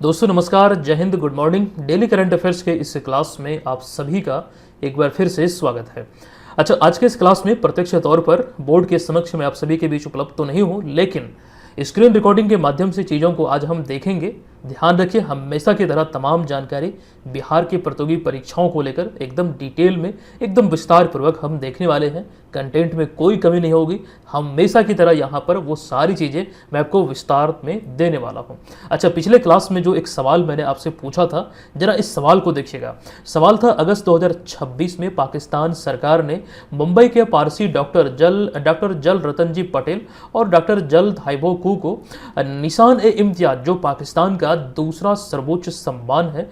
दोस्तों नमस्कार, जय Hind, good morning. Daily current affairs के इस क्लास में आप सभी का एक बार फिर से स्वागत है। अच्छा, आज के इस क्लास में प्रत्यक्ष तौर पर बोर्ड के समक्ष में आप सभी के बीच उपलब्ध तो नहीं हूँ, लेकिन स्क्रीन रिकॉर्डिंग के माध्यम से चीज़ों को आज हम देखेंगे। ध्यान रखिए, हमेशा की तरह तमाम जानकारी बिहार की प्रतियोगी परीक्षाओं को लेकर एकदम डिटेल में, एकदम विस्तार पूर्वक हम देखने वाले हैं। कंटेंट में कोई कमी नहीं होगी। हमेशा की तरह यहाँ पर वो सारी चीज़ें मैं आपको विस्तार में देने वाला हूँ। अच्छा, पिछले क्लास में जो एक सवाल मैंने आपसे पूछा था, जरा इस सवाल को देखिएगा। सवाल था, अगस्त 2026 में पाकिस्तान सरकार ने मुंबई के पारसी डॉक्टर जल रतन जी पटेल और डॉक्टर जल धाइबोकू को निशान ए इम्तियाज, जो पाकिस्तान का दूसरा सर्वोच्च सम्मान है,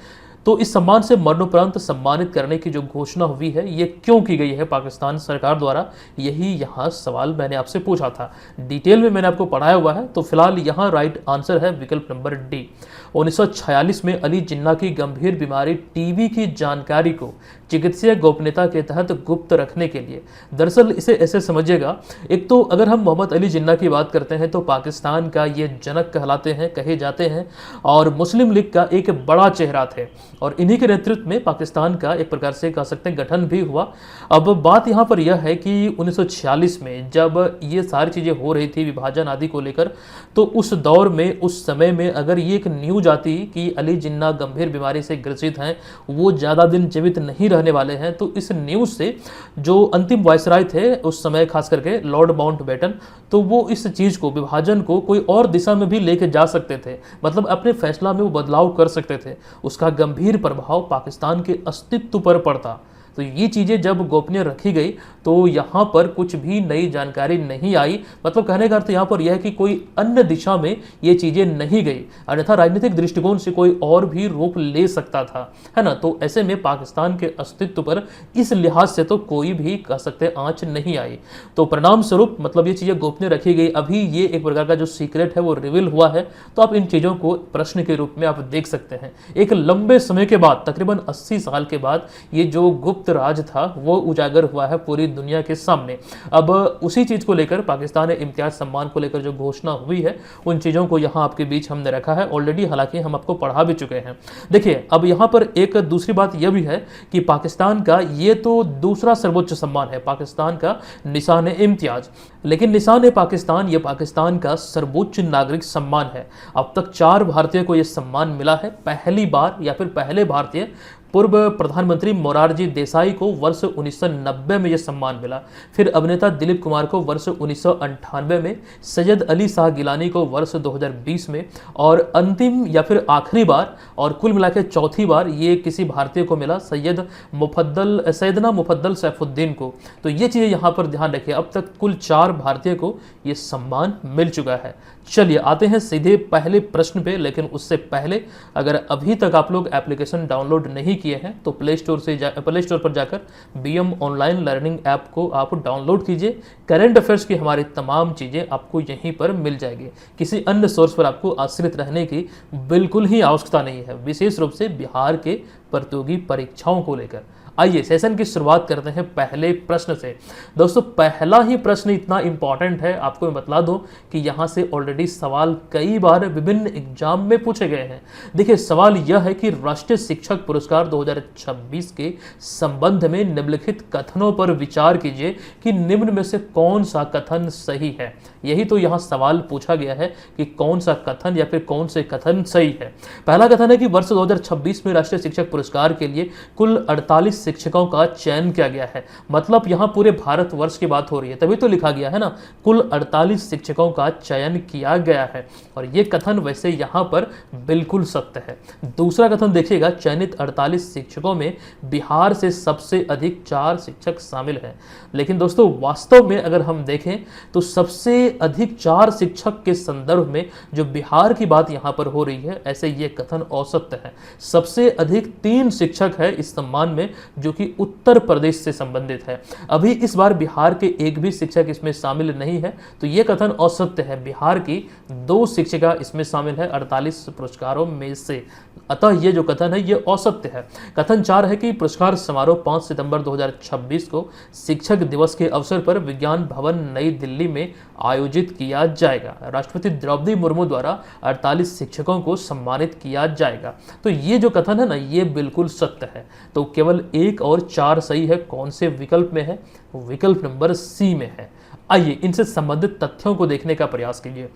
तो इस सम्मान से मरणोपरांत सम्मानित करने की जो घोषणा हुई है, ये क्यों की गई है पाकिस्तान सरकार द्वारा? यही यहाँ सवाल मैंने आपसे पूछा था। डिटेल में मैंने आपको पढ़ाया हुआ है, तो फिलहाल यहाँ राइट आंसर है विकल्प नंबर डी। 1946 में अली जिन्ना की गंभीर बीमारी टीबी की जानकारी को चिकित्सीय गोपनीयता के तहत गुप्त रखने के लिए, दरअसल इसे ऐसे समझिएगा, एक तो अगर हम मोहम्मद अली जिन्ना की बात करते हैं तो पाकिस्तान का ये जनक कहलाते हैं, कहे जाते हैं, और मुस्लिम लीग का एक बड़ा चेहरा थे, और इन्हीं के नेतृत्व में पाकिस्तान का एक प्रकार से कह सकते हैं गठन भी हुआ। अब बात यहाँ पर यह है कि 1946 में जब ये सारी चीज़ें हो रही थी विभाजन आदि को लेकर, तो उस दौर में, उस समय में अगर ये एक न्यूज आती कि अली जिन्ना गंभीर बीमारी से ग्रसित हैं, वो ज़्यादा दिन जीवित नहीं रहने वाले हैं, तो इस न्यूज़ से जो अंतिम वायसराय थे उस समय, खास करके लॉर्ड माउंटबेटन, तो वो इस चीज़ को, विभाजन को कोई और दिशा में भी लेके जा सकते थे, मतलब अपने फैसला में वो बदलाव कर सकते थे। उसका गंभीर प्रभाव पाकिस्तान के अस्तित्व पर पड़ता। तो ये चीज़ें जब गोपनीय रखी गई तो यहाँ पर कुछ भी नई जानकारी नहीं आई। मतलब कहने का अर्थ यहाँ पर यह है कि कोई अन्य दिशा में ये चीज़ें नहीं गई, अन्यथा राजनीतिक दृष्टिकोण से कोई और भी रूप ले सकता था, है ना। तो ऐसे में पाकिस्तान के अस्तित्व पर इस लिहाज से तो कोई भी कह सकते आंच नहीं आई। तो परिणाम स्वरूप मतलब ये चीज़ें गोपनीय रखी गई। अभी ये एक प्रकार का जो सीक्रेट है वो रिवील हुआ है, तो आप इन चीज़ों को प्रश्न के रूप में आप देख सकते हैं। एक लंबे समय के बाद, तकरीबन 80 साल के बाद, ये जो गुप्त राज था वो उजागर हुआ है पूरी दुनिया के सामने। अब उसी चीज को लेकर, पाकिस्तान इम्तियाज सम्मान को लेकर जो घोषणा हुई है, उन चीजों को यहाँ आपके बीच हमने रखा है ऑलरेडी, हालांकि हम आपको पढ़ा भी चुके हैं। देखिए, अब यहाँ पर एक दूसरी बात यह भी है कि पाकिस्तान का ये तो दूसरा सर्वोच्च सम्मान है, पाकिस्तान का निशान इम्तियाज, लेकिन निशान पाकिस्तान ये पाकिस्तान का सर्वोच्च नागरिक सम्मान है। अब तक 4 भारतीय को यह सम्मान मिला है। पहली बार या फिर पहले भारतीय पूर्व प्रधानमंत्री मोरारजी देसाई को वर्ष 1990 में यह सम्मान मिला। फिर अभिनेता दिलीप कुमार को वर्ष 1998 में, सैयद अली शाह गिलानी को वर्ष 2020 में, और अंतिम या फिर आखिरी बार और कुल मिलाकर चौथी बार ये किसी भारतीय को मिला, सैयदना मुफद्दल सैफुद्दीन को। तो ये चीज़ें यहाँ पर ध्यान रखिए। अब तक कुल 4 भारतीय को ये सम्मान मिल चुका है। चलिए आते हैं सीधे पहले प्रश्न पे, लेकिन उससे पहले अगर अभी तक आप लोग एप्लीकेशन डाउनलोड नहीं किए हैं तो प्ले स्टोर पर जाकर बीएम ऑनलाइन लर्निंग ऐप को आप डाउनलोड कीजिए। करंट अफेयर्स की हमारी तमाम चीज़ें आपको यहीं पर मिल जाएगी। किसी अन्य सोर्स पर आपको आश्रित रहने की बिल्कुल ही आवश्यकता नहीं है, विशेष रूप से बिहार के प्रतियोगी परीक्षाओं को लेकर। आइए सेशन की शुरुआत करते हैं पहले प्रश्न से। दोस्तों, पहला ही प्रश्न इतना इंपॉर्टेंट है, आपको मैं बतला दूं कि यहाँ से ऑलरेडी सवाल कई बार विभिन्न एग्जाम में पूछे गए हैं। देखिए, सवाल यह है कि राष्ट्रीय शिक्षक पुरस्कार 2026 के संबंध में निम्नलिखित कथनों पर विचार कीजिए कि निम्न में से कौन सा कथन सही है। यही तो यहाँ सवाल पूछा गया है कि कौन सा कथन या फिर कौन से कथन सही है। पहला कथन है कि वर्ष 2026 में राष्ट्रीय शिक्षक पुरस्कार के लिए कुल 48 शिक्षकों का चयन किया गया है। मतलब यहाँ पूरे भारतवर्ष की बात हो रही है, तभी तो लिखा गया है ना, कुल 48 शिक्षकों का चयन किया गया है, और ये कथन वैसे यहाँ पर बिल्कुल सत्य है। दूसरा कथन देखिएगा, चयनित 48 शिक्षकों में बिहार से सबसे अधिक 4 शिक्षक शामिल हैं। लेकिन दोस्तों, वास्तव में अगर हम देखें तो सबसे अधिक 4 शिक्षक के संदर्भ में जो बिहार की बात यहाँ पर हो रही है, ऐसे ये कथन असत्य है। सबसे अधिक 3 शिक्षक है इस सम्मान में, जो कि उत्तर प्रदेश से संबंधित है। अभी इस बार बिहार के एक भी शिक्षक इसमें शामिल नहीं है, तो यह कथन असत्य है। बिहार की 2 शिक्षिका इसमें शामिल है 48 पुरस्कारों में से। अतः ये जो कथन है ये असत्य है। कथन 4 है कि पुरस्कार समारोह 5 सितंबर 2026 को शिक्षक दिवस के अवसर पर विज्ञान भवन नई दिल्ली में आयोजित किया जाएगा। राष्ट्रपति द्रौपदी मुर्मू द्वारा 48 शिक्षकों को सम्मानित किया जाएगा। तो ये जो कथन है ना, ये बिल्कुल सत्य है। तो केवल 1 और 4 सही है। कौन से विकल्प में है? विकल्प नंबर सी में है। आइए इनसे संबंधित तथ्यों को देखने का प्रयास कीजिए।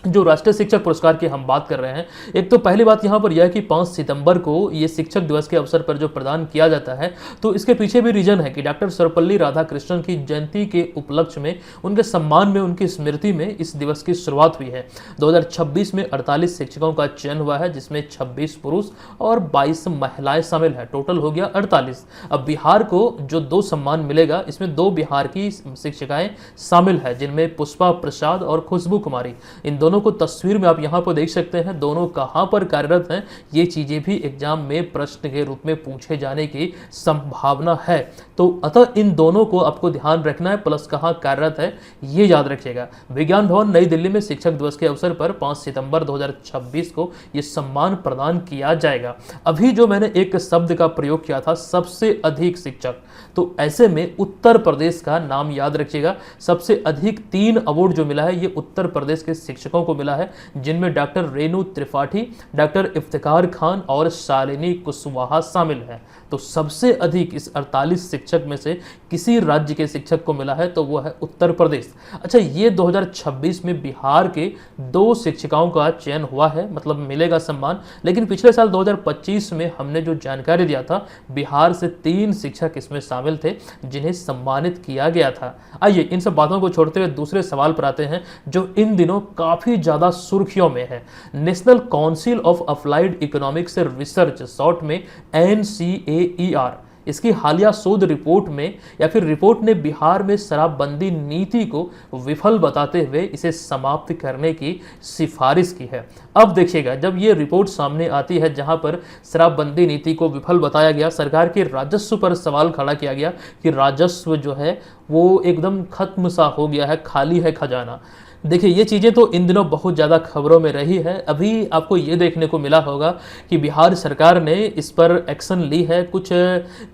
जो राष्ट्रीय शिक्षक पुरस्कार की हम बात कर रहे हैं, एक तो पहली बात यहाँ पर यह है कि 5 सितंबर को ये शिक्षक दिवस के अवसर पर जो प्रदान किया जाता है, तो इसके पीछे भी रीजन है कि डॉक्टर सर्वपल्ली राधाकृष्णन की जयंती के उपलक्ष्य में, उनके सम्मान में, उनकी स्मृति में इस दिवस की शुरुआत हुई है। 2026 में 48 शिक्षकों का चयन हुआ है, जिसमें 26 पुरुष और 22 महिलाएं शामिल है। टोटल हो गया 48। अब बिहार को जो 2 सम्मान मिलेगा, इसमें 2 बिहार की शिक्षिकाएं शामिल है, जिनमें पुष्पा प्रसाद और खुशबू कुमारी। इन दोनों को तस्वीर में आप यहां पर देख सकते हैं। दोनों कहां पर कार्यरत हैं, ये चीजें भी एग्जाम में प्रश्न के रूप में पूछे जाने की संभावना है। तो अतः इन दोनों को आपको ध्यान रखना है, प्लस कहां कार्यरत है ये याद रखिएगा। विज्ञान भवन नई दिल्ली में शिक्षक दिवस के अवसर पर 5 सितंबर 2026 को यह सम्मान प्रदान किया जाएगा। अभी जो मैंने एक शब्द का प्रयोग किया था, सबसे अधिक शिक्षक, तो ऐसे में उत्तर प्रदेश का नाम याद रखिएगा। सबसे अधिक 3 अवार्ड जो मिला है, ये उत्तर प्रदेश के शिक्षकों को मिला है, जिनमें डॉक्टर रेणु त्रिपाठी, डॉक्टर इफ्तिकार खान और शालिनी कुशवाहा शामिल है। तो सबसे अधिक इस 48 शिक्षक में से किसी राज्य के शिक्षक को मिला है, तो वो है उत्तर प्रदेश। अच्छा, ये 2026 में बिहार के 2 शिक्षिकाओं का चयन हुआ है, मतलब मिलेगा सम्मान। लेकिन पिछले साल 2025 में हमने जो जानकारी दिया था, बिहार से 3 शिक्षक इसमें शामिल थे, जिन्हें सम्मानित किया गया था। आइए इन सब बातों को छोड़ते हुए दूसरे सवाल पर आते हैं, जो इन दिनों काफी ज्यादा सुर्खियों में है। National council of applied economics research, short में NCAER, इसकी हालिया शोध रिपोर्ट में या फिर रिपोर्ट ने बिहार में शराबबंदी नीति को विफल बताते हुए इसे समाप्त करने की सिफारिश की है। अब देखिएगा, जब ये रिपोर्ट सामने आती है जहां पर शराबबंदी नीति को विफल बताया गया, सरकार के राजस्व पर सवाल खड़ा किया गया कि राजस्व जो है वो एकदम खत्म सा हो गया है, खाली है खजाना। देखिए, ये चीज़ें तो इन दिनों बहुत ज़्यादा खबरों में रही है। अभी आपको ये देखने को मिला होगा कि बिहार सरकार ने इस पर एक्शन ली है। कुछ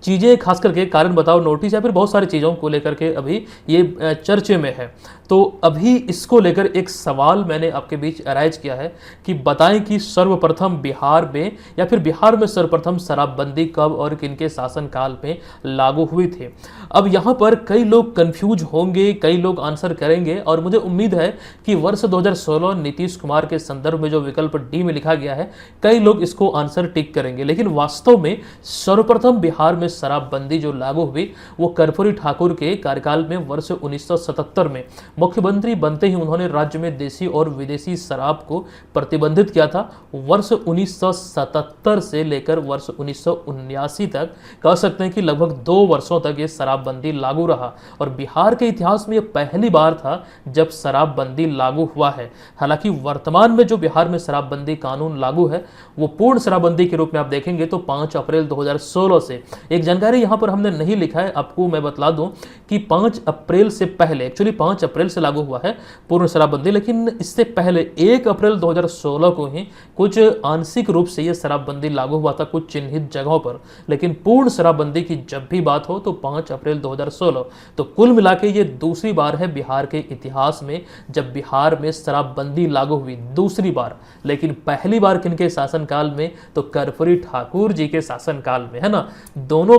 चीज़ें, खास करके कारण बताओ नोटिस या फिर बहुत सारी चीज़ों को लेकर के अभी ये चर्चे में है। तो अभी इसको लेकर एक सवाल मैंने आपके बीच अराइज किया है कि बताएं कि सर्वप्रथम बिहार में या फिर बिहार में सर्वप्रथम शराबबंदी कब और किनके शासनकाल में लागू हुई थी। अब यहाँ पर कई लोग कंफ्यूज होंगे, कई लोग आंसर करेंगे, और मुझे उम्मीद है कि वर्ष 2016 नीतीश कुमार के संदर्भ में जो विकल्प डी में लिखा गया है, कई लोग इसको आंसर टिक करेंगे। लेकिन वास्तव में सर्वप्रथम बिहार में शराबबंदी जो लागू हुई, वो कर्पूरी ठाकुर के कार्यकाल में वर्ष 1977 में मुख्यमंत्री बनते ही उन्होंने राज्य में देसी और विदेशी शराब को प्रतिबंधित किया था। वर्ष 1977 से लेकर वर्ष 1979 तक कह सकते हैं कि लगभग 2 वर्षों तक ये शराबबंदी लागू रहा, और बिहार के इतिहास में यह पहली बार था जब शराबबंदी लागू हुआ है। हालांकि वर्तमान में जो बिहार में शराबबंदी कानून लागू है, वो पूर्ण शराबबंदी के रूप में आप देखेंगे तो 5 अप्रैल 2016 से। एक जानकारी यहाँ पर हमने नहीं लिखा है, आपको मैं बतला दूं कि 5 अप्रैल से पहले, एक्चुअली 5 अप्रैल से लागू हुआ है पूर्ण शराबबंदी, लेकिन इससे पहले 1 अप्रैल 2016 को ही कुछ आंशिक रूप से यह शराबबंदी लागू हुआ था कुछ चिन्हित जगहों पर। लेकिन पूर्ण शराबबंदी की जब भी बात हो तो 5 अप्रैल 2016। तो कुल मिला के ये दूसरी बार है बिहार के इतिहास में जब बिहार में शराबबंदी लागू हुई, दूसरी बार। लेकिन पहली बार किनके शासनकाल में? तो कर्पूरी ठाकुर जी के शासनकाल में, है ना। दोनों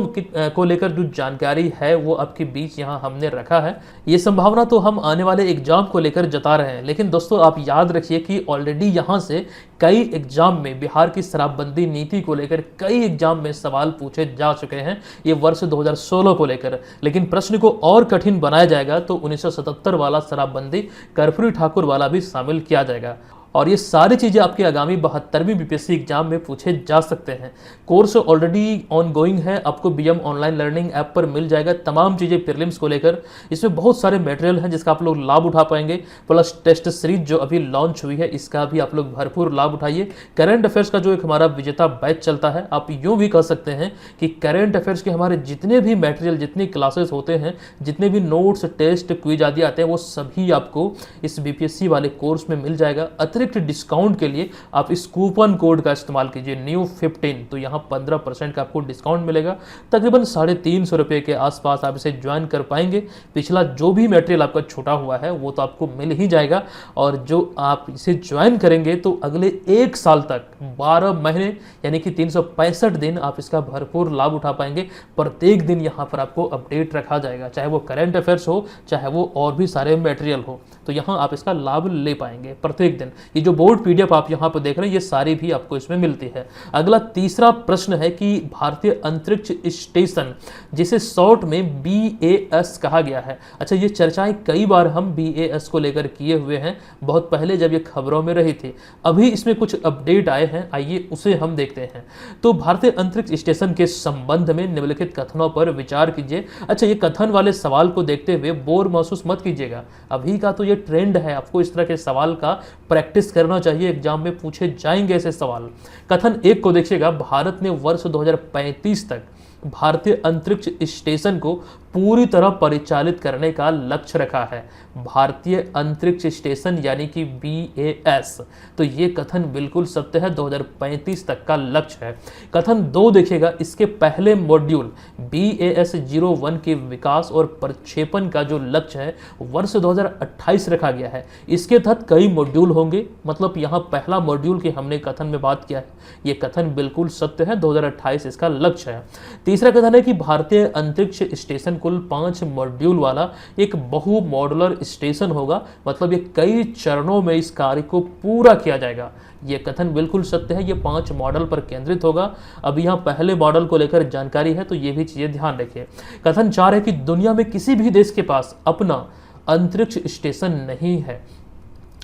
को लेकर जो जानकारी है वो आपके बीच यहाँ हमने रखा है। ये संभावना तो हम आने वाले एग्जाम को लेकर जता रहे हैं, लेकिन दोस्तों आप याद रखिए कि ऑलरेडी यहाँ से कई एग्जाम में बिहार की शराबबंदी नीति को लेकर कई एग्जाम में सवाल पूछे जा चुके हैं, ये वर्ष 2016 को लेकर। लेकिन प्रश्न को और कठिन बनाया जाएगा तो 1977 वाला शराबबंदी कर्पूरी ठाकुर वाला भी शामिल किया जाएगा। और ये सारी चीज़ें आपके आगामी 72वीं बीपीएससी एग्जाम में पूछे जा सकते हैं। कोर्स ऑलरेडी ऑन गोइंग है, आपको बीएम ऑनलाइन लर्निंग ऐप पर मिल जाएगा तमाम चीज़ें प्रीलिम्स को लेकर। इसमें बहुत सारे मटेरियल हैं जिसका आप लोग लाभ उठा पाएंगे, प्लस टेस्ट सीरीज जो अभी लॉन्च हुई है इसका भी आप लोग भरपूर लाभ उठाइए। करंट अफेयर्स का जो एक हमारा विजेता बैच चलता है, आप यूँ भी कह सकते हैं कि करंट अफेयर्स के हमारे जितने भी मटेरियल, जितनी क्लासेस होते हैं, जितने भी नोट्स, टेस्ट, क्विज आदि आते हैं, वो सभी आपको इस बीपीएससी वाले कोर्स में मिल जाएगा। अतिरिक्त डायरेक्ट डिस्काउंट के लिए आप इस कूपन कोड का इस्तेमाल कीजिए NEW15, तो यहाँ 15% का आपको डिस्काउंट मिलेगा। तकरीबन 350 रुपये के आसपास आप इसे ज्वाइन कर पाएंगे। पिछला जो भी मटेरियल आपका छूटा हुआ है वो तो आपको मिल ही जाएगा, और जो आप इसे ज्वाइन करेंगे तो अगले 1 साल तक 12 महीने यानी कि 365 दिन आप इसका भरपूर लाभ उठा पाएंगे। प्रत्येक दिन यहाँ पर आपको अपडेट रखा जाएगा, चाहे वो करंट अफेयर्स हो, चाहे वो और भी सारे मटेरियल हो, तो यहाँ आप इसका लाभ ले पाएंगे प्रत्येक दिन। ये जो बोर्ड PDF आप यहाँ पर देख रहे हैं ये सारी भी आपको इसमें मिलती है। अगला तीसरा प्रश्न है कि भारतीय अंतरिक्ष स्टेशन, जिसे शॉर्ट में BAS कहा गया है। अच्छा, ये चर्चाएं कई बार हम BAS को लेकर किए हुए हैं, बहुत पहले जब ये खबरों में रही थी। अभी इसमें कुछ अपडेट आए हैं, आइए उसे हम देखते हैं। तो भारतीय अंतरिक्ष स्टेशन के संबंध में निम्नलिखित कथनों पर विचार कीजिए। अच्छा, ये कथन वाले सवाल को देखते हुए बोर महसूस मत कीजिएगा, अभी का तो ये ट्रेंड है, आपको इस तरह के सवाल का प्रैक्टिस करना चाहिए, एग्जाम में पूछे जाएंगे ऐसे सवाल। कथन 1 को देखिएगा, भारत ने वर्ष 2035 तक भारतीय अंतरिक्ष स्टेशन को पूरी तरह परिचालित करने का लक्ष्य रखा है। भारतीय अंतरिक्ष स्टेशन यानी कि BAS, तो ये कथन बिल्कुल सत्य है, 2035 तक का लक्ष्य है। कथन 2 देखिएगा, इसके पहले मॉड्यूल BAS-01 के विकास और प्रक्षेपण का जो लक्ष्य है वर्ष 2028 रखा गया है। इसके तहत कई मॉड्यूल होंगे, मतलब यहाँ पहला मॉड्यूल की हमने कथन में बात किया है, ये कथन बिल्कुल सत्य है, 2028 इसका लक्ष्य है। तीसरा कथन है कि भारतीय अंतरिक्ष स्टेशन कुल 5 मॉड्यूल वाला एक बहु मॉड्यूलर स्टेशन होगा, मतलब ये कई चरणों में इस कार्य को पूरा किया जाएगा। ये कथन बिल्कुल सत्य है, ये 5 मॉडल पर केंद्रित होगा। अब यहाँ पहले मॉडल को लेकर जानकारी है, तो ये भी चीजें ध्यान रखिए। कथन 4 है कि दुनिया में किसी भी देश के पास अपना अंतरिक्ष स्टेशन नहीं है।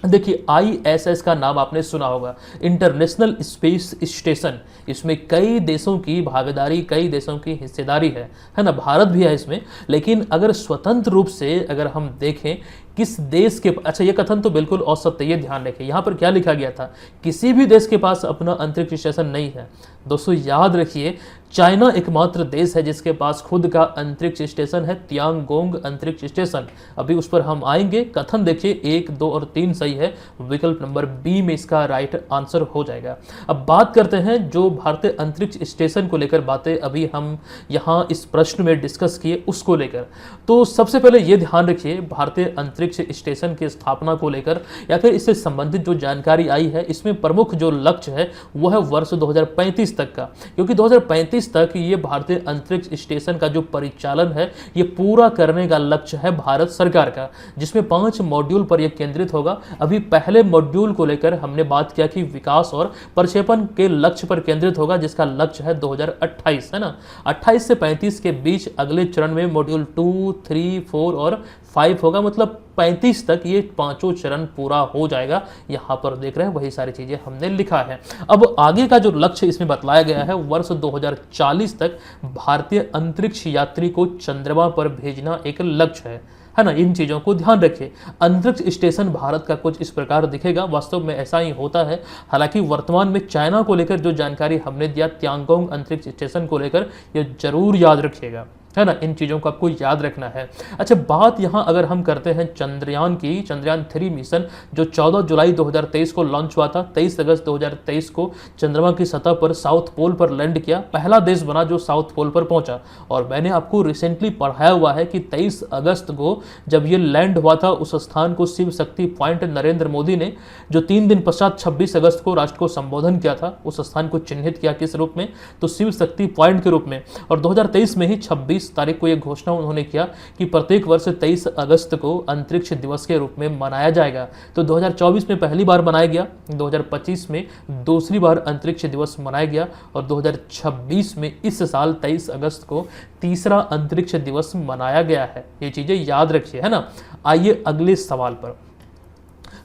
देखिए, ISS का नाम आपने सुना होगा, इंटरनेशनल स्पेस स्टेशन। इसमें कई देशों की भागीदारी, कई देशों की हिस्सेदारी है ना, भारत भी है इसमें। लेकिन अगर स्वतंत्र रूप से अगर हम देखें किस देश के, अच्छा ये कथन तो बिल्कुल असत्य, ये ध्यान रखें। यहाँ पर क्या लिखा गया था, किसी भी देश के पास अपना अंतरिक्ष स्टेशन नहीं है। दोस्तों याद रखिए, चाइना एकमात्र देश है जिसके पास खुद का अंतरिक्ष स्टेशन है, तियांगोंग अंतरिक्ष स्टेशन। अभी उस पर हम आएंगे। कथन देखिए 1, 2 और 3 सही है, विकल्प नंबर B में इसका राइट आंसर हो जाएगा। अब बात करते हैं जो भारतीय अंतरिक्ष स्टेशन को लेकर बातें अभी हम यहाँ इस प्रश्न में डिस्कस किए उसको लेकर। तो सबसे पहले ये ध्यान रखिए, भारतीय अंतरिक्ष स्टेशन की स्थापना को लेकर या फिर इससे संबंधित जो जानकारी आई है, इसमें प्रमुख जो लक्ष्य है वो है वर्ष 2035 तक का, क्योंकि 2035 तक ये भारतीय अंतरिक्ष स्टेशन का जो परिचालन है ये पूरा करने का लक्ष्य है भारत सरकार का, जिसमें 5 मॉड्यूल पर यह केंद्रित होगा। अभी पहले मॉड्यूल को लेकर हमने बात किया कि विकास और प्रक्षेपण के लक्ष्य पर केंद्रित होगा, जिसका लक्ष्य है 2028, है ना। 28 से 35 के बीच अगले चरण में मॉड्यूल 2, 3, 4 और 5 होगा, मतलब 35 तक ये 5 चरण पूरा हो जाएगा। यहाँ पर देख रहे हैं वही सारी चीजें हमने लिखा है। अब आगे का जो लक्ष्य इसमें बतलाया गया है, वर्ष 2040 तक भारतीय अंतरिक्ष यात्री को चंद्रमा पर भेजना एक लक्ष्य है ना। इन चीज़ों को ध्यान रखिए। अंतरिक्ष स्टेशन भारत का कुछ इस प्रकार दिखेगा, वास्तव में ऐसा ही होता है। हालांकि वर्तमान में चाइना को लेकर जो जानकारी हमने दिया, तियांगोंग अंतरिक्ष स्टेशन को लेकर, ये जरूर याद रखिएगा, है ना। इन चीज़ों को आपको याद रखना है। अच्छा, बात यहाँ अगर हम करते हैं चंद्रयान की, चंद्रयान 3 मिशन जो 14 जुलाई 2023 को लॉन्च हुआ था, 23 अगस्त 2023 को चंद्रमा की सतह पर साउथ पोल पर लैंड किया, पहला देश बना जो साउथ पोल पर पहुंचा। और मैंने आपको रिसेंटली पढ़ाया हुआ है कि 23 अगस्त को जब ये लैंड हुआ था, उस स्थान को शिव शक्ति पॉइंट नरेंद्र मोदी ने, जो 3 दिन पश्चात 26 अगस्त को राष्ट्र को संबोधन किया था, उस स्थान को चिन्हित किया किस रूप में, तो शिव शक्ति पॉइंट के रूप में। और 2023 में ही 26 तारीख को यह घोषणा उन्होंने किया कि प्रत्येक वर्ष 23 अगस्त को अंतरिक्ष दिवस के रूप में मनाया जाएगा। तो 2024 में पहली बार मनाया गया, 2025 में दूसरी बार अंतरिक्ष दिवस मनाया गया, और 2026 में इस साल 23 अगस्त को तीसरा अंतरिक्ष दिवस मनाया गया है। ये चीजें याद रखिए, है ना। आइए अगले सवाल पर।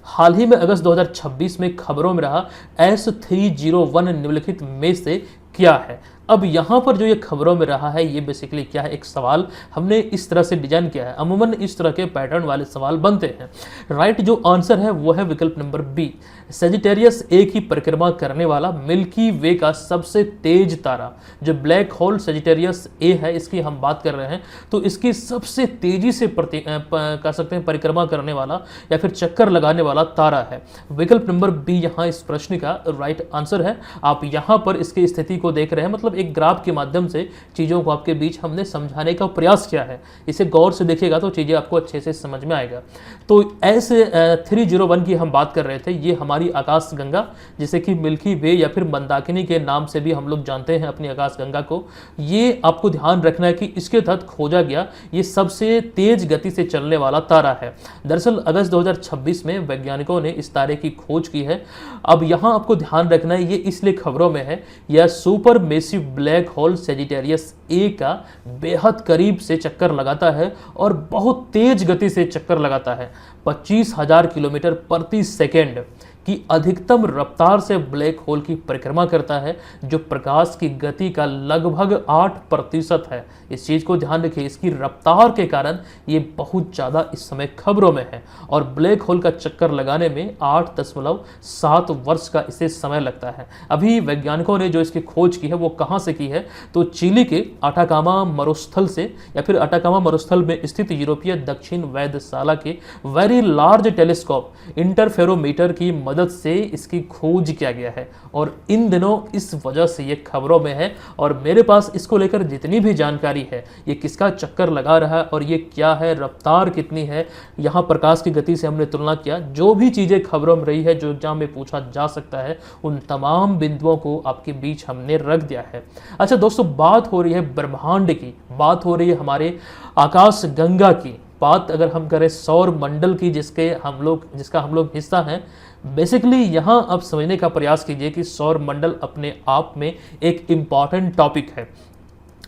हाल ही में अगस्त 2026 में खबरों में रहा S301 निम्नलिखित में से क्या है। अब यहाँ पर जो ये खबरों में रहा है ये बेसिकली क्या है, एक सवाल हमने इस तरह से डिजाइन किया है। अमूमन इस तरह के पैटर्न वाले सवाल बनते हैं। राइट जो आंसर है वो है विकल्प नंबर बी, सेजिटेरियस ए की परिक्रमा करने वाला मिल्की वे का सबसे तेज तारा। जो ब्लैक होल सेजिटेरियस ए है इसकी हम बात कर रहे हैं, तो इसकी सबसे तेजी से कह सकते हैं परिक्रमा करने वाला या फिर चक्कर लगाने वाला तारा है। विकल्प नंबर बी यहाँ इस प्रश्न का राइट आंसर है। आप यहाँ पर इसकी स्थिति को देख रहे हैं, मतलब एक ग्राफ के माध्यम से चीजों को आपके बीच हमने समझाने का प्रयास किया है। इसे गौर से देखिएगा तो चीजें आपको अच्छे से समझ में आएगा। तो ऐसे 301 की हम बात कर रहे थे, ये हमारी आकाश गंगा, जिसे कि मिल्की वे या फिर मंदाकिनी के नाम से भी हम लोग जानते हैं अपनी आकाश गंगा को। ये आपको ध्यान रखना है कि इसके तहत खोजा गया ये सबसे तेज गति से चलने वाला तारा है। दरअसल अगस्त 2026 में वैज्ञानिकों ने इस तारे की खोज की है। अब यहाँ आपको ध्यान रखना है, ये इसलिए खबरों में है, यह super massive black hole Sagittarius A का बेहद करीब से चक्कर लगाता है और बहुत तेज गति से चक्कर लगाता है। 25,000 किलोमीटर प्रति सेकेंड की अधिकतम रफ्तार से ब्लैक होल की परिक्रमा करता है, जो प्रकाश की गति का लगभग 8% है। इस चीज को ध्यान रखिए, इसकी रफ्तार के कारण ये बहुत ज्यादा इस समय खबरों में है और ब्लैक होल का चक्कर लगाने में 8.7 वर्ष का इसे समय लगता है। अभी वैज्ञानिकों ने जो इसकी खोज की है वो कहाँ से की है, तो चिली के अटाकामा मरुस्थल से या फिर अटाकामा मरुस्थल में स्थित यूरोपीय दक्षिण वेधशाला के वेरी लार्ज टेलीस्कोप इंटरफेरोमीटर की मदद से इसकी खोज किया गया है और इन दिनों इस वजह से ये खबरों में है। और मेरे पास इसको लेकर जितनी भी जानकारी है, ये किसका चक्कर लगा रहा है और ये क्या है, रफ्तार कितनी है, यहाँ प्रकाश की गति से हमने तुलना किया, जो भी चीजें खबरों में रही है, जो एग्जाम में पूछा जा सकता है, उन तमाम बिंदुओं को आपके बीच हमने रख दिया है। अच्छा दोस्तों, बात हो रही है ब्रह्मांड की, बात हो रही है हमारे आकाश गंगा की, बात अगर हम करें सौर मंडल की जिसका हम लोग हिस्सा हैं। बेसिकली यहाँ आप समझने का प्रयास कीजिए कि सौर मंडल अपने आप में एक इम्पॉर्टेंट टॉपिक है।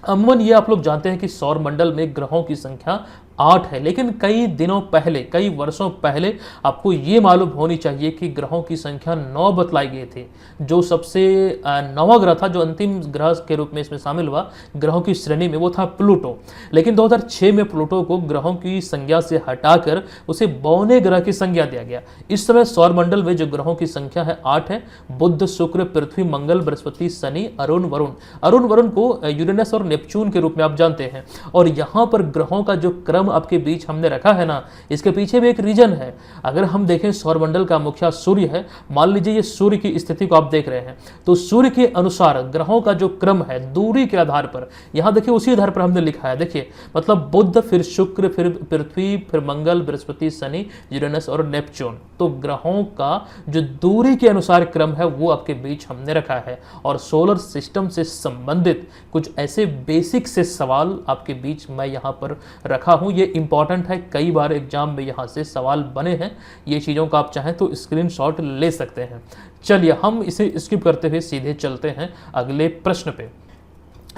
अमूमन ये आप लोग जानते हैं कि सौर मंडल में ग्रहों की संख्या 8 है, लेकिन कई दिनों पहले, कई वर्षों पहले आपको ये मालूम होनी चाहिए कि ग्रहों की संख्या 9 बतलाई गई थी। जो सबसे 9वां ग्रह था, जो अंतिम ग्रह के रूप में इसमें शामिल हुआ ग्रहों की श्रेणी में, वो था प्लूटो। लेकिन 2006 में प्लूटो को ग्रहों की संज्ञा से हटाकर उसे बौने ग्रह की संज्ञा दिया गया। इस समय सौरमंडल में जो ग्रहों की संख्या है 8 है। बुध, शुक्र, पृथ्वी, मंगल, बृहस्पति, शनि, अरुण, वरुण को यूरेनस और नेपच्यून के रूप में आप जानते हैं। और यहाँ पर ग्रहों का जो क्रम आपके बीच हमने रखा है ना, इसके पीछे भी एक रीजन है। अगर हम देखें सौरमंडल का मुखिया सूर्य है, मान लीजिए ये सूर्य की स्थिति को आप देख रहे हैं, तो सूर्य के अनुसार ग्रहों का जो क्रम है दूरी के आधार पर, यहां देखिए उसी आधार पर हमने लिखा है। देखिए मतलब बुध, फिर शुक्र, फिर पृथ्वी, फिर मंगल, बृहस्पति, शनि, यूरेनस और नेपच्यून। तो ग्रहों का जो दूरी के अनुसार क्रम है वो आपके बीच हमने रखा है। और सोलर सिस्टम से संबंधित कुछ ऐसे बेसिक से सवाल आपके बीच मैं यहाँ पर रखा हूँ। ये इंपॉर्टेंट है, कई बार एग्जाम में यहाँ से सवाल बने हैं। ये चीज़ों का आप चाहें तो स्क्रीनशॉट ले सकते हैं। चलिए हम इसे स्किप करते हुए सीधे चलते हैं अगले प्रश्न पे।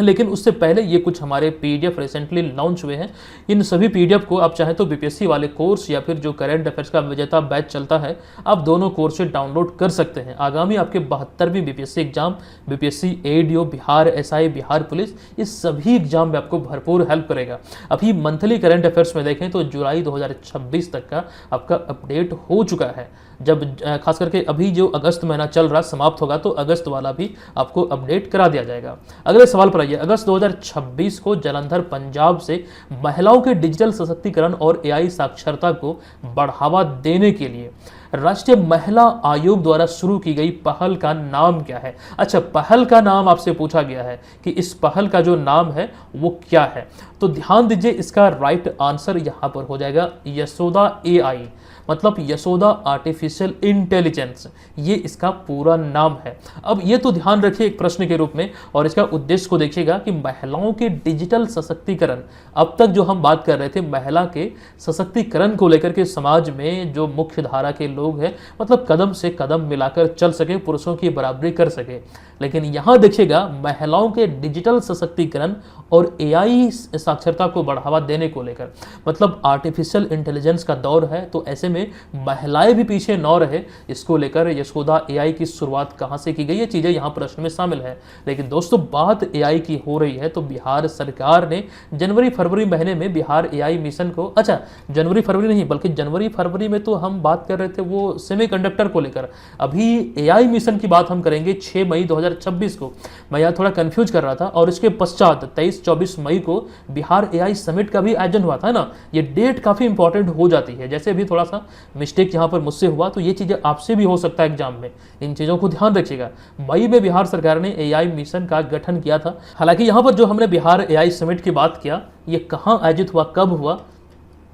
लेकिन उससे पहले ये कुछ हमारे पीडीएफ रिसेंटली लॉन्च हुए हैं। इन सभी पीडीएफ को आप चाहें तो बीपीएससी वाले कोर्स या फिर जो करंट अफेयर्स का विजेता बैच चलता है, आप दोनों कोर्स से डाउनलोड कर सकते हैं। आगामी आपके 72वीं BPSC exam, BPSC ADO, Bihar SI, Bihar police, इस सभी एग्जाम में आपको भरपूर हेल्प करेगा। अभी मंथली करंट अफेयर्स में देखें तो जुलाई 2026 तक का आपका अपडेट हो चुका है। जब खास करके अभी जो अगस्त महीना चल रहा समाप्त होगा तो अगस्त वाला भी आपको अपडेट करा दिया जाएगा। अगले सवाल पर आइए। अगस्त 2026 को जालंधर पंजाब से महिलाओं के डिजिटल सशक्तिकरण और एआई साक्षरता को बढ़ावा देने के लिए राष्ट्रीय महिला आयोग द्वारा शुरू की गई पहल का नाम क्या है? अच्छा, पहल का नाम आपसे पूछा गया है कि इस पहल का जो नाम है वो क्या है। तो ध्यान दीजिए, इसका राइट आंसर यहां पर हो जाएगा यशोदा एआई, मतलब यशोदा आर्टिफिशियल इंटेलिजेंस, ये इसका पूरा नाम है। अब ये तो ध्यान रखिए एक प्रश्न के रूप में, और इसका उद्देश्य को देखिएगा कि महिलाओं के डिजिटल सशक्तिकरण, अब तक जो हम बात कर रहे थे महिला के सशक्तिकरण को लेकर के समाज में जो मुख्य धारा के लोग हैं, मतलब कदम से कदम मिलाकर चल सके, पुरुषों की बराबरी कर सके। लेकिन यहाँ देखिएगा महिलाओं के डिजिटल सशक्तिकरण और एआई साक्षरता को बढ़ावा देने को लेकर, मतलब आर्टिफिशियल इंटेलिजेंस का दौर है, तो ऐसे में महिलाएं भी पीछे न रहे, इसको लेकर यशोदा एआई की शुरुआत कहां से की गई, ये चीजें यहां प्रश्न में शामिल है। लेकिन दोस्तों बात एआई की हो रही है तो बिहार सरकार ने जनवरी फरवरी महीने में बिहार एआई मिशन को, अच्छा जनवरी फरवरी नहीं बल्कि जनवरी फरवरी में तो हम बात कर रहे थे वो सेमीकंडक्टर को लेकर, अभी एआई मिशन की बात हम करेंगे 6 मई 2026 को। मैं यहाँ थोड़ा कंफ्यूज कर रहा था। और इसके पश्चात 23-24 मई को बिहार एआई समिट का भी आयोजन हुआ था ना। ये डेट काफी इंपॉर्टेंट हो जाती है, जैसे अभी थोड़ा सा मिस्टेक यहाँ पर मुझसे हुआ तो ये चीजें आपसे भी हो सकता है एग्जाम में, इन चीजों को ध्यान रखिएगा। मई में बिहार सरकार ने एआई मिशन का गठन किया था। हालांकि यहाँ पर जो हमने बिहार एआई समिट की बात किया, ये कहाँ आयोजित हुआ, कब हुआ,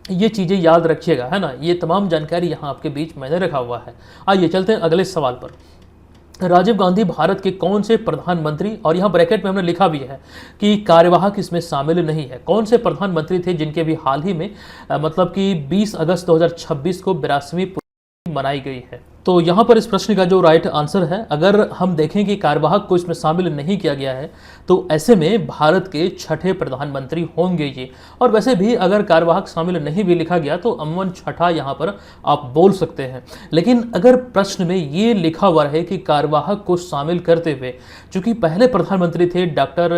ये चीजें याद रखिएगा, है ना। ये तमाम जानकारी यहाँ आपके बीच मैंने रखा हुआ है। आइए चलते हैं अगले सवाल पर। राजीव गांधी भारत के कौन से प्रधानमंत्री, और यहाँ ब्रैकेट में हमने लिखा भी है कि कार्यवाहक इसमें शामिल नहीं है, कौन से प्रधानमंत्री थे जिनके भी हाल ही में मतलब कि 20 अगस्त 2026 को 82वीं पुण्यतिथि मनाई गई है। तो यहाँ पर इस प्रश्न का जो राइट आंसर है, अगर हम देखें कि कार्यवाहक को इसमें शामिल नहीं किया गया है तो ऐसे में भारत के छठे प्रधानमंत्री होंगे ये। और वैसे भी अगर कार्यवाहक शामिल नहीं भी लिखा गया तो अमूमन छठा यहाँ पर आप बोल सकते हैं। लेकिन अगर प्रश्न में ये लिखा हुआ है कि कार्यवाहक को शामिल करते हुए, चूंकि पहले प्रधानमंत्री थे डॉक्टर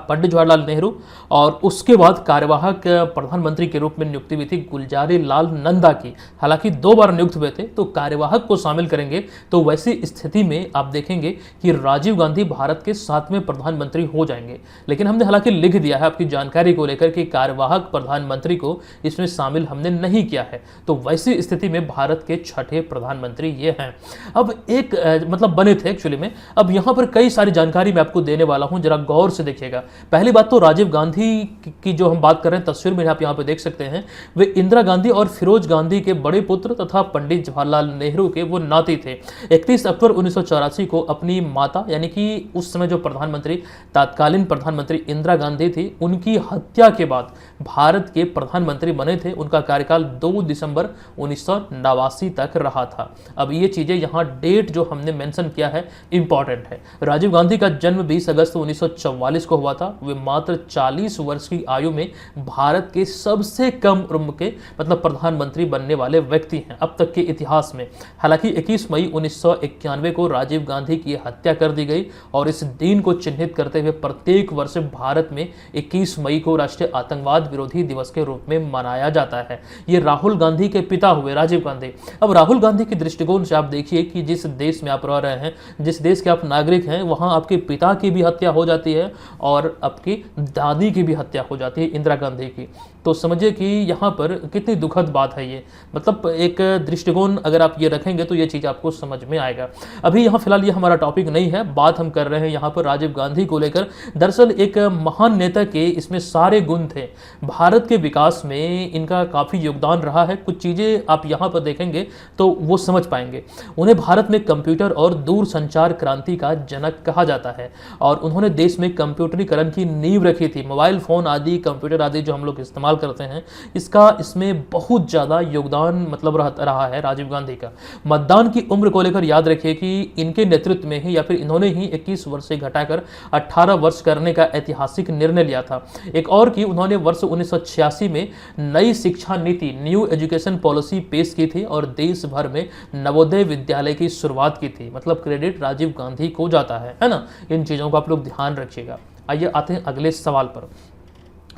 पंडित जवाहरलाल नेहरू और उसके बाद कार्यवाहक प्रधानमंत्री के रूप में नियुक्ति हुई थी गुलजारी लाल नंदा की, हालांकि 2 बार नियुक्त हुए थे, तो कार्यवाहक को शामिल करेंगे तो वैसी स्थिति में आप देखेंगे कि राजीव गांधी भारत के 7वें प्रधानमंत्री हो जाएंगे। लेकिन हमने हालांकि लिख दिया है आपकी जानकारी को लेकर कि कार्यवाहक प्रधानमंत्री को इसमें शामिल हमने नहीं किया है, तो वैसी स्थिति में भारत के छठे प्रधानमंत्री ये हैं। अब एक मतलब बने थे एक्चुअली में। अब यहां पर कई सारी जानकारी मैं आपको देने वाला हूं, जरा गौर से देखिएगा। पहली बात तो राजीव गांधी की जो हम बात कर रहे हैं, तस्वीर में आप यहां पर देख सकते हैं, वे इंदिरा गांधी और फिरोज गांधी के बड़े पुत्र तथा पंडित जवाहरलाल नेहरू के वो नाती थे। 31 अक्टूबर 1984 को अपनी माता, यानी कि उस समय जो प्रधानमंत्री तत्कालीन प्रधानमंत्री इंदिरा गांधी थी, उनकी हत्या के बाद भारत के प्रधानमंत्री बने थे। उनका कार्यकाल 2 दिसंबर 1989 तक रहा था। अब ये चीजें यहाँ डेट जो हमने मेंशन किया है इंपॉर्टेंट है। राजीव गांधी का जन्म 20 अगस्त 1944 को हुआ था। वे मात्र 40 वर्ष की आयु में भारत के सबसे कम उम्र के मतलब प्रधानमंत्री बनने वाले व्यक्ति हैं अब तक के इतिहास में। हालांकि 21 मई 1991 को राजीव गांधी की हत्या कर दी गई और इस दिन को चिन्हित करते हुए प्रत्येक वर्ष भारत में 21 मई को राष्ट्रीय आतंकवाद विरोधी दिवस के रूप में मनाया जाता है। ये राहुल गांधी के पिता हुए राजीव गांधी। अब राहुल गांधी के दृष्टिकोण से आप देखिए कि जिस देश में आप रह रहे हैं, जिस देश के आप नागरिक हैं, वहां आपके पिता की भी हत्या हो जाती है और आपकी दादी की भी हत्या हो जाती है, इंदिरा गांधी की। तो समझिए कि यहाँ पर कितनी दुखद बात है ये। मतलब एक दृष्टिकोण अगर आप ये रखेंगे तो ये चीज़ आपको समझ में आएगा। अभी यहाँ फिलहाल ये हमारा टॉपिक नहीं है, बात हम कर रहे हैं यहाँ पर राजीव गांधी को लेकर। दरअसल एक महान नेता के इसमें सारे गुण थे। भारत के विकास में इनका काफ़ी योगदान रहा है। कुछ चीज़ें आप यहाँ पर देखेंगे तो वो समझ पाएंगे। उन्हें भारत में कंप्यूटर और दूर संचार क्रांति का जनक कहा जाता है और उन्होंने देश में कंप्यूटरीकरण की नींव रखी थी। मोबाइल फ़ोन आदि, कंप्यूटर आदि जो हम लोग इस्तेमाल करते हैं, इसमें बहुत ज़्यादा योगदान मतलब रहा है राजीव गांधी का। मतदान की उम्र को लेकर याद रखिए कि इनके नेतृत्व में ही या फिर इन्होंने ही 21 वर्ष से घटाकर 18 वर्ष करने का ऐतिहासिक निर्णय लिया था। एक और कि उन्होंने वर्ष 1986 में नई शिक्षा नीति, न्यू एजुकेशन पॉलिसी पेश की थी और देश भर में नवोदय विद्यालय की शुरुआत की थी। मतलब क्रेडिट राजीव गांधी को जाता है ना। इन चीज़ों को आप लोग ध्यान रखिएगा। आइए आते हैं अगले सवाल पर।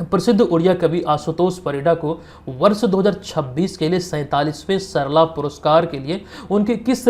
प्रसिद्ध उड़िया कवि आशुतोष परिडा को वर्ष 2026 के लिए 47वें सरला पुरस्कार के लिए उनके किस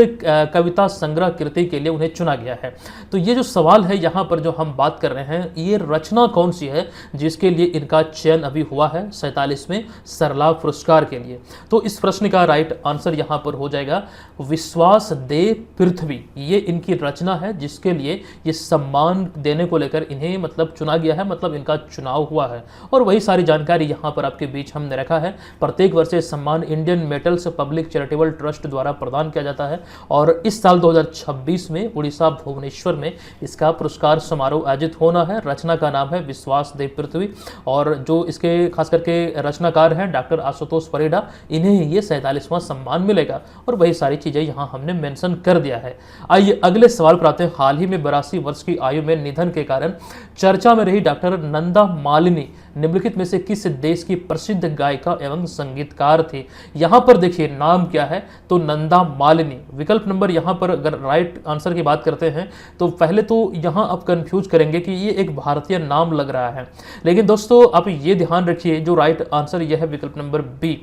कविता संग्रह कृति के लिए उन्हें चुना गया है? तो ये जो सवाल है यहाँ पर जो हम बात कर रहे हैं, ये रचना कौन सी है जिसके लिए इनका चयन अभी हुआ है 47वें सरला पुरस्कार के लिए? तो इस प्रश्न का राइट आंसर यहाँ पर हो जाएगा विश्वास दे पृथ्वी। ये इनकी रचना है जिसके लिए ये सम्मान देने को लेकर इन्हें मतलब चुना गया है, मतलब इनका चुनाव हुआ है। और वही सारी जानकारी यहाँ पर आपके बीच हमने रखा है। प्रत्येक वर्ष ये सम्मान Indian metals public charitable trust द्वारा प्रदान किया जाता है और इस साल 2026 में उड़ीसा भुवनेश्वर में इसका पुरस्कार समारोह आयोजित होना है। रचना का नाम है विश्वास दे पृथ्वी और जो इसके खास करके रचनाकार हैं डॉक्टर आशुतोष परिडा, इन्हें ये 47वां सम्मान मिलेगा और वही सारी चीज़ें यहाँ हमने मेंशन कर दिया है। आइए अगले सवाल पर आते हैं। हाल ही में 82 वर्ष की आयु में निधन के कारण चर्चा में रही डॉक्टर नंदा मालिनी निम्नलिखित में से किस देश की प्रसिद्ध गायिका एवं संगीतकार थी? यहां पर देखिए नाम क्या है, तो नंदा मालिनी। विकल्प नंबर यहां पर अगर राइट आंसर की बात करते हैं तो पहले तो यहां आप कंफ्यूज करेंगे कि ये एक भारतीय नाम लग रहा है, लेकिन दोस्तों आप ये ध्यान रखिए जो राइट आंसर यह है विकल्प नंबर बी,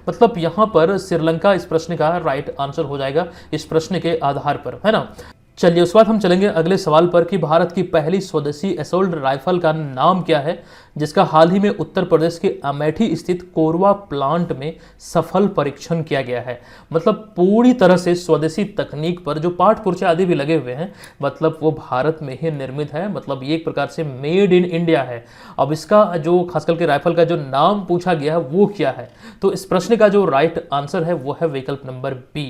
मतलब यहां पर श्रीलंका इस प्रश्न का राइट आंसर हो जाएगा इस प्रश्न के आधार पर, है ना। चलिए उसके बाद हम चलेंगे अगले सवाल पर कि भारत की पहली स्वदेशी असॉल्ट राइफल का नाम क्या है, जिसका हाल ही में उत्तर प्रदेश के अमेठी स्थित कोरबा प्लांट में सफल परीक्षण किया गया है। मतलब पूरी तरह से स्वदेशी तकनीक पर जो पाठ पुर्जे आदि भी लगे हुए हैं, मतलब वो भारत में ही निर्मित है, मतलब ये एक प्रकार से मेड इन इंडिया है। अब इसका जो खास करके राइफल का जो नाम पूछा गया है वो क्या है, तो इस प्रश्न का जो राइट आंसर है वो है विकल्प नंबर बी,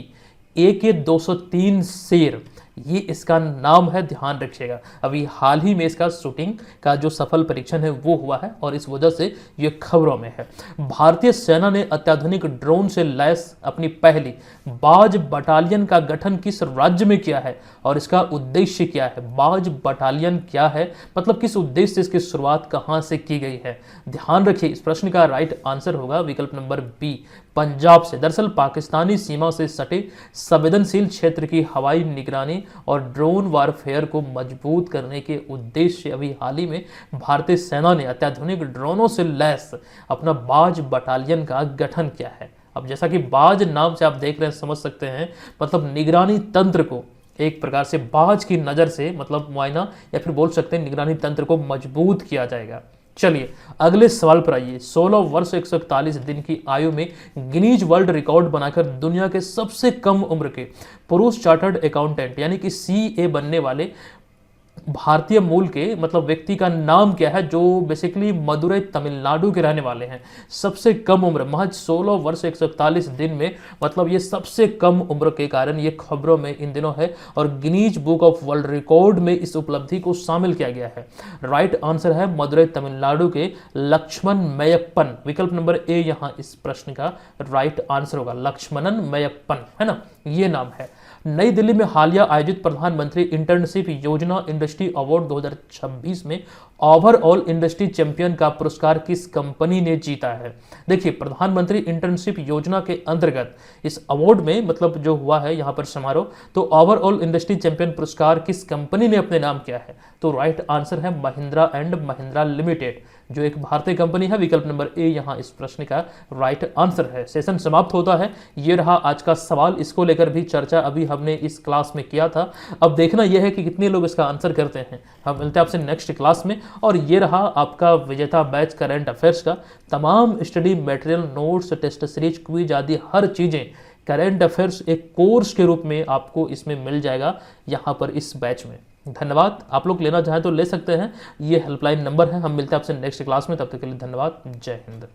AK-203 शेर, ये इसका नाम है, ध्यान रखिएगा। अभी हाल ही में इसका शूटिंग का जो सफल परीक्षण है वो हुआ है और इस वजह से ये खबरों में है। भारतीय सेना ने अत्याधुनिक ड्रोन से लैस अपनी पहली बाज बटालियन का गठन किस राज्य में किया है और इसका उद्देश्य क्या है? बाज बटालियन क्या है, मतलब किस उद्देश्य से इसकी शुरुआत कहां से की गई है? ध्यान रखिए इस प्रश्न का राइट आंसर होगा विकल्प नंबर बी, पंजाब से। दरअसल पाकिस्तानी सीमा से सटे संवेदनशील क्षेत्र की हवाई निगरानी और ड्रोन वारफेयर को मजबूत करने के उद्देश्य से अभी हाल ही में भारतीय सेना ने अत्याधुनिक ड्रोनों से लैस अपना बाज बटालियन का गठन किया है। अब जैसा कि बाज नाम से आप देख रहे हैं, समझ सकते हैं, मतलब निगरानी तंत्र को एक प्रकार से बाज की नज़र से मतलब मुआयना या फिर बोल सकते हैं निगरानी तंत्र को मजबूत किया जाएगा। चलिए अगले सवाल पर आइए। 16 वर्ष 141 दिन की आयु में गिनीज वर्ल्ड रिकॉर्ड बनाकर दुनिया के सबसे कम उम्र के पुरुष चार्टर्ड अकाउंटेंट यानी कि CA बनने वाले भारतीय मूल के मतलब व्यक्ति का नाम क्या है, जो बेसिकली मदुरई तमिलनाडु के रहने वाले हैं। सबसे कम उम्र महज 16 वर्ष 141 दिन में, मतलब ये सबसे कम उम्र के कारण ये खबरों में इन दिनों है और Guinness book of world record में इस उपलब्धि को शामिल किया गया है। राइट आंसर है मदुरई तमिलनाडु के लक्ष्मण मैयप्पन। विकल्प नंबर ए यहाँ इस प्रश्न का राइट आंसर होगा, लक्ष्मणन मैयप्पन, है ना, ये नाम है। नई दिल्ली में हालिया आयोजित प्रधानमंत्री इंटर्नशिप योजना इंडस्ट्री अवार्ड 2026 में ओवरऑल इंडस्ट्री चैंपियन का पुरस्कार किस कंपनी ने जीता है? देखिए प्रधानमंत्री इंटर्नशिप योजना के अंतर्गत इस अवार्ड में मतलब जो हुआ है यहाँ पर समारोह, तो ओवरऑल इंडस्ट्री चैंपियन पुरस्कार किस कंपनी ने अपने नाम किया है? तो राइट आंसर है महिंद्रा एंड महिंद्रा लिमिटेड, जो एक भारतीय कंपनी है। विकल्प नंबर ए यहाँ इस प्रश्न का राइट आंसर है। सेशन समाप्त होता है। ये रहा आज का सवाल, इसको लेकर भी चर्चा अभी हमने इस क्लास में किया था। अब देखना यह है कि कितने लोग इसका आंसर करते हैं। हम मिलते हैं आपसे नेक्स्ट क्लास में। और ये रहा आपका विजेता बैच करंट अफेयर्स का। तमाम study material, notes, test series, quiz आदि हर चीज़ें करंट अफेयर्स एक कोर्स के रूप में आपको इसमें मिल जाएगा यहाँ पर इस बैच में। धन्यवाद। आप लोग लेना चाहें तो ले सकते हैं, ये हेल्पलाइन नंबर है। हम मिलते हैं आपसे नेक्स्ट क्लास में, तब तक के लिए धन्यवाद। जय हिंद।